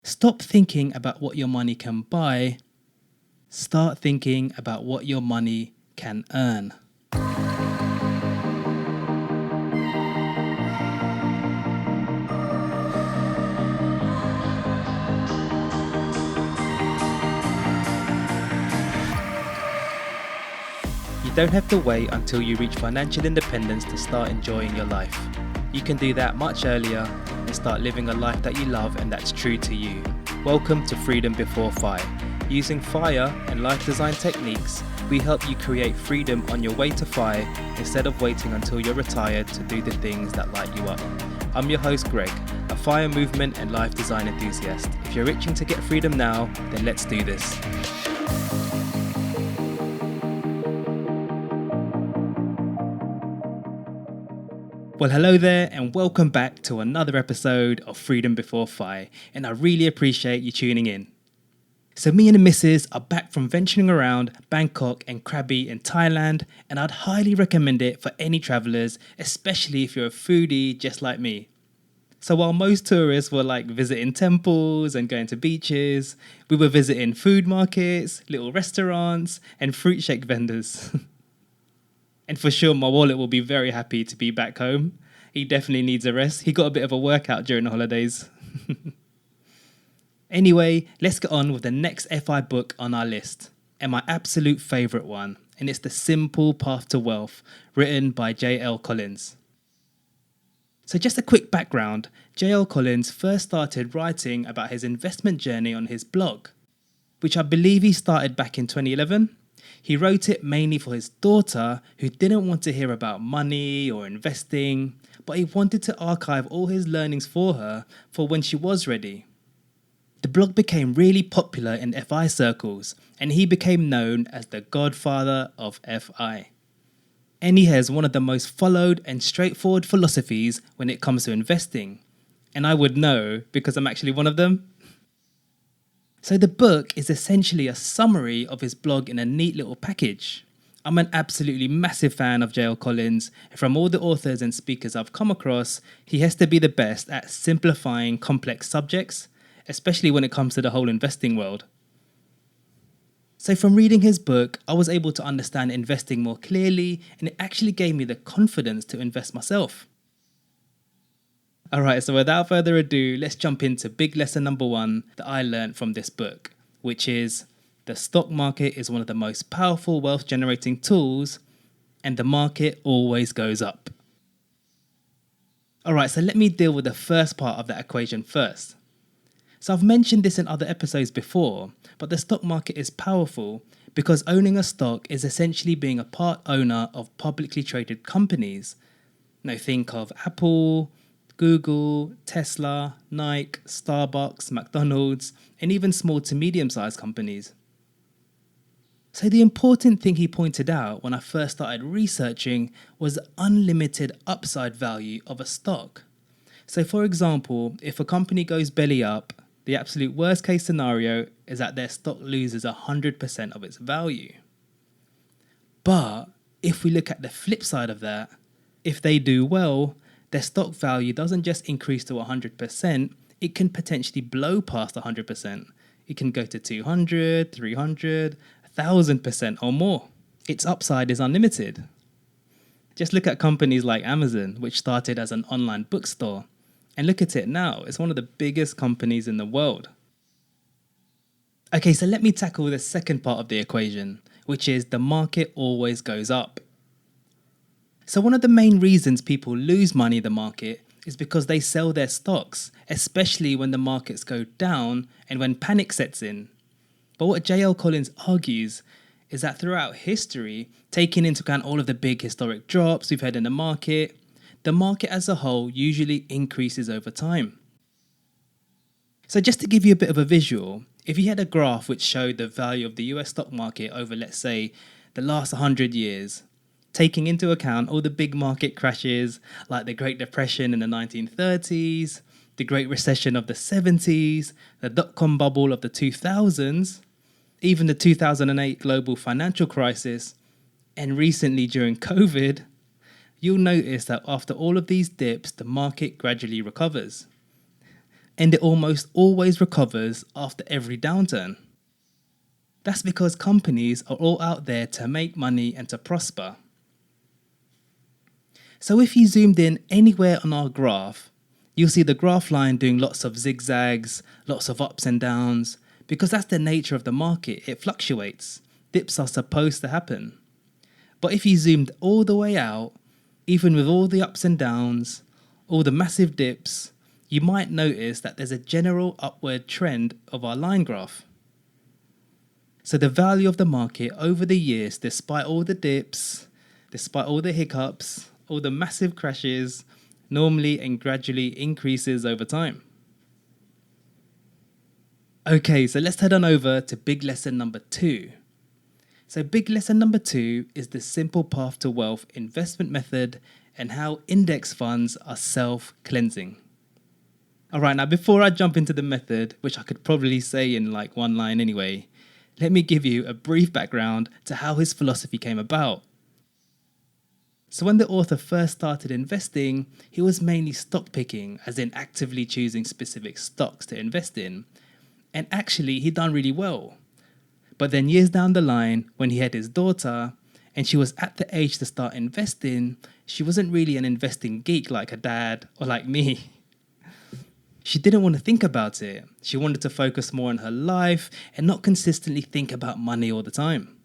Stop thinking about what your money can buy. Start thinking about what your money can earn. You don't have to wait until you reach financial independence to start enjoying your life. You can do that much earlier and start living a life that you love and that's true to you. Welcome to Freedom Before FI. Using FIRE and life design techniques, we help you create freedom on your way to FI instead of waiting until you're retired to do the things that light you up. I'm your host Greg, a FIRE movement and life design enthusiast. If you're itching to get freedom now, then let's do this. Well, hello there and welcome back to another episode of Freedom Before FI, and I really appreciate you tuning in. So me and the missus are back from venturing around Bangkok and Krabi in Thailand, and I'd highly recommend it for any travellers, especially if you're a foodie just like me. So while most tourists were like visiting temples and going to beaches, we were visiting food markets, little restaurants and fruit shake vendors. And for sure, my wallet will be very happy to be back home. He definitely needs a rest. He got a bit of a workout during the holidays. Anyway, let's get on with the next FI book on our list, and my absolute favourite one, and it's The Simple Path to Wealth, written by J.L. Collins. So just a quick background, J.L. Collins first started writing about his investment journey on his blog, which I believe he started back in 2011. He wrote it mainly for his daughter, who didn't want to hear about money or investing, but he wanted to archive all his learnings for her for when she was ready. The blog became really popular in FI circles, and he became known as the godfather of FI. And he has one of the most followed and straightforward philosophies when it comes to investing. And I would know because I'm actually one of them. So the book is essentially a summary of his blog in a neat little package. I'm an absolutely massive fan of J.L. Collins, and from all the authors and speakers I've come across, he has to be the best at simplifying complex subjects, especially when it comes to the whole investing world. So from reading his book, I was able to understand investing more clearly, and it actually gave me the confidence to invest myself. Alright, so without further ado, let's jump into big lesson number 1 that I learned from this book, which is the stock market is one of the most powerful wealth generating tools, and the market always goes up. Alright, so let me deal with the first part of that equation first. So I've mentioned this in other episodes before, but the stock market is powerful because owning a stock is essentially being a part owner of publicly traded companies. Now think of Apple, Google, Tesla, Nike, Starbucks, McDonald's, and even small to medium-sized companies. So the important thing he pointed out when I first started researching was the unlimited upside value of a stock. So for example, if a company goes belly up, the absolute worst case scenario is that their stock loses 100% of its value. But if we look at the flip side of that, if they do well, their stock value doesn't just increase to 100%, it can potentially blow past 100%. It can go to 200, 300, 1,000% or more. Its upside is unlimited. Just look at companies like Amazon, which started as an online bookstore. And look at it now, it's one of the biggest companies in the world. Okay, so let me tackle the second part of the equation, which is the market always goes up. So one of the main reasons people lose money in the market is because they sell their stocks, especially when the markets go down and when panic sets in. But what J.L. Collins argues is that throughout history, taking into account all of the big historic drops we've had in the market as a whole usually increases over time. So just to give you a bit of a visual, if you had a graph which showed the value of the US stock market over, let's say, the last 100 years, taking into account all the big market crashes like the Great Depression in the 1930s, the Great Recession of the 70s, the dot-com bubble of the 2000s, even the 2008 global financial crisis, and recently during COVID, you'll notice that after all of these dips, the market gradually recovers. and it almost always recovers after every downturn. That's because companies are all out there to make money and to prosper. So if you zoomed in anywhere on our graph, you'll see the graph line doing lots of zigzags, lots of ups and downs, because that's the nature of the market. It fluctuates. Dips are supposed to happen. But if you zoomed all the way out, even with all the ups and downs, all the massive dips, you might notice that there's a general upward trend of our line graph. So the value of the market over the years, despite all the dips, despite all the hiccups, all the massive crashes, normally and gradually increases over time. Okay, so let's head on over to big lesson number 2. So big lesson number 2 is the simple path to wealth investment method and how index funds are self-cleansing. Alright, now before I jump into the method, which I could probably say in like one line anyway, let me give you a brief background to how his philosophy came about. So when the author first started investing, he was mainly stock picking, as in actively choosing specific stocks to invest in. And actually, he'd done really well. But then years down the line, when he had his daughter, and she was at the age to start investing, she wasn't really an investing geek like her dad or like me. She didn't want to think about it. She wanted to focus more on her life and not consistently think about money all the time.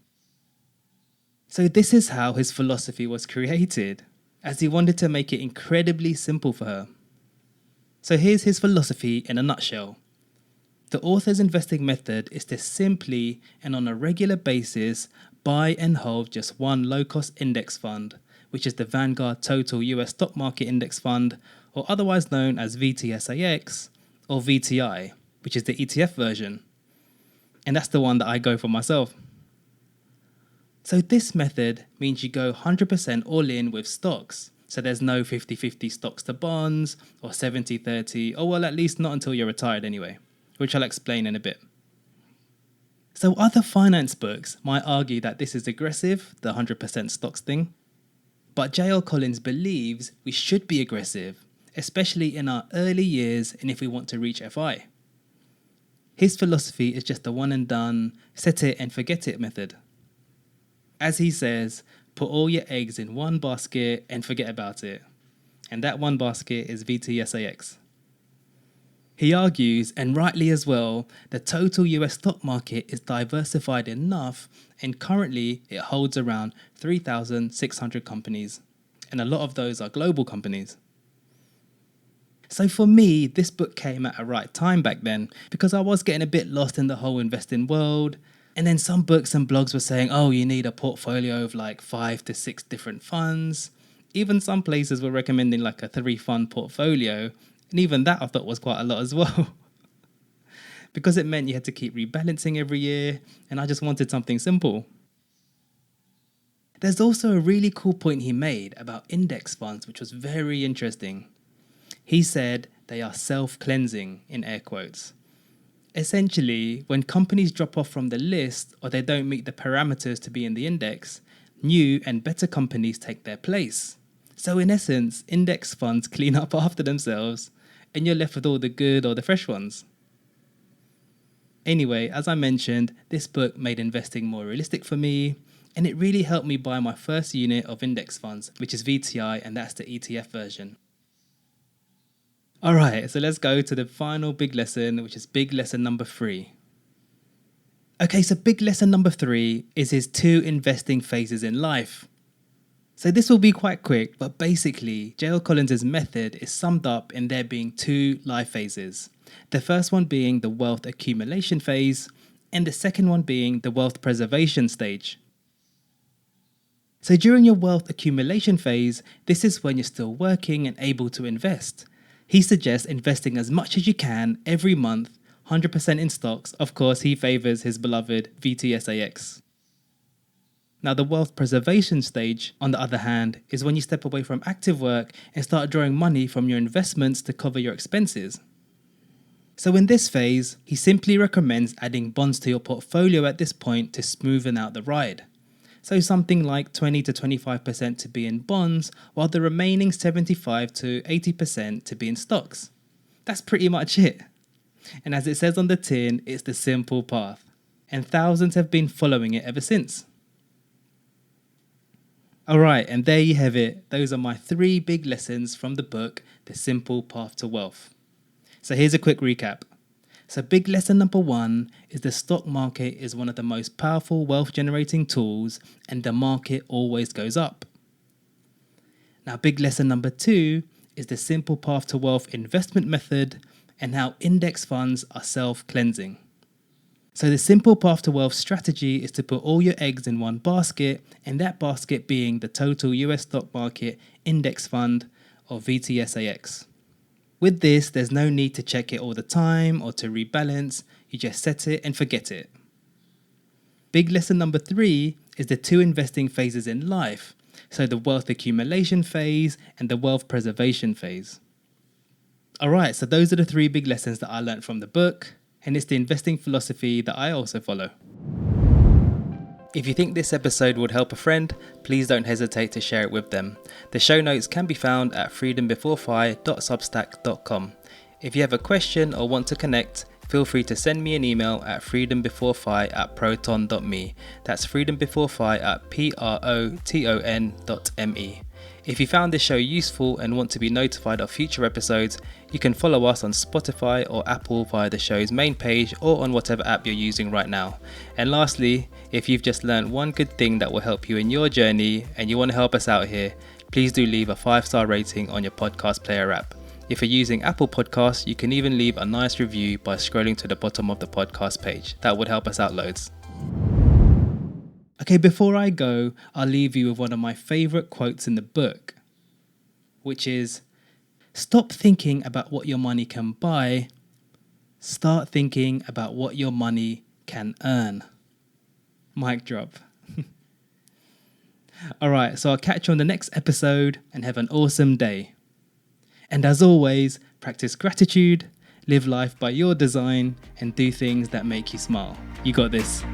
So this is how his philosophy was created, as he wanted to make it incredibly simple for her. So here's his philosophy in a nutshell. The author's investing method is to simply and on a regular basis buy and hold just one low-cost index fund, which is the Vanguard Total US Stock Market Index Fund, or otherwise known as VTSAX or VTI, which is the ETF version. And that's the one that I go for myself. So this method means you go 100% all in with stocks. So there's no 50-50 stocks to bonds or 70-30, or well, at least not until you're retired anyway, which I'll explain in a bit. So other finance books might argue that this is aggressive, the 100% stocks thing. But J.L. Collins believes we should be aggressive, especially in our early years and if we want to reach FI. His philosophy is just a one and done, set it and forget it method. As he says, put all your eggs in one basket and forget about it. And that one basket is VTSAX. He argues, and rightly as well, the total US stock market is diversified enough and currently it holds around 3,600 companies. And a lot of those are global companies. So for me, this book came at a right time back then because I was getting a bit lost in the whole investing world. And then some books and blogs were saying, oh, you need a portfolio of like 5 to 6 different funds. Even some places were recommending like a 3-fund portfolio. And even that I thought was quite a lot as well. Because it meant you had to keep rebalancing every year. And I just wanted something simple. There's also a really cool point he made about index funds, which was very interesting. He said they are self-cleansing, in air quotes. Essentially, when companies drop off from the list or they don't meet the parameters to be in the index, new and better companies take their place. So in essence, index funds clean up after themselves and you're left with all the good or the fresh ones. Anyway, as I mentioned, this book made investing more realistic for me and it really helped me buy my first unit of index funds, which is VTI, and that's the ETF version. Alright, so let's go to the final big lesson, which is big lesson number 3. Okay, so big lesson number 3 is his 2 investing phases in life. So this will be quite quick, but basically, J.L. Collins' method is summed up in there being 2 life phases. The first one being the wealth accumulation phase, and the second one being the wealth preservation stage. So during your wealth accumulation phase, this is when you're still working and able to invest. He suggests investing as much as you can every month, 100% in stocks. Of course, he favours his beloved VTSAX. Now, the wealth preservation stage, on the other hand, is when you step away from active work and start drawing money from your investments to cover your expenses. So in this phase, he simply recommends adding bonds to your portfolio at this point to smoothen out the ride. So something like 20 to 25% to be in bonds, while the remaining 75 to 80% to be in stocks. That's pretty much it. And as it says on the tin, it's the simple path. And thousands have been following it ever since. All right, and there you have it. Those are my 3 big lessons from the book, The Simple Path to Wealth. So here's a quick recap. So big lesson number 1 is the stock market is one of the most powerful wealth generating tools, and the market always goes up. Now big lesson number 2 is the simple path to wealth investment method and how index funds are self-cleansing. So the simple path to wealth strategy is to put all your eggs in one basket, and that basket being the total US stock market index fund, or VTSAX. With this, there's no need to check it all the time or to rebalance. You just set it and forget it. Big lesson number 3 is the 2 investing phases in life. So the wealth accumulation phase and the wealth preservation phase. All right, so those are the 3 big lessons that I learned from the book, and it's the investing philosophy that I also follow. If you think this episode would help a friend, please don't hesitate to share it with them. The show notes can be found at freedombeforephi.substack.com. If you have a question or want to connect, feel free to send me an email at freedombeforephi@proton.me. That's freedombeforephi@proton.me. If you found this show useful and want to be notified of future episodes, you can follow us on Spotify or Apple via the show's main page or on whatever app you're using right now. And lastly, if you've just learned one good thing that will help you in your journey and you want to help us out here, please do leave a 5-star rating on your podcast player app. If you're using Apple Podcasts, you can even leave a nice review by scrolling to the bottom of the podcast page. That would help us out loads. Okay, before I go, I'll leave you with one of my favorite quotes in the book, which is, stop thinking about what your money can buy, start thinking about what your money can earn. Mic drop. All right, so I'll catch you on the next episode and have an awesome day. And as always, practice gratitude, live life by your design, and do things that make you smile. You got this.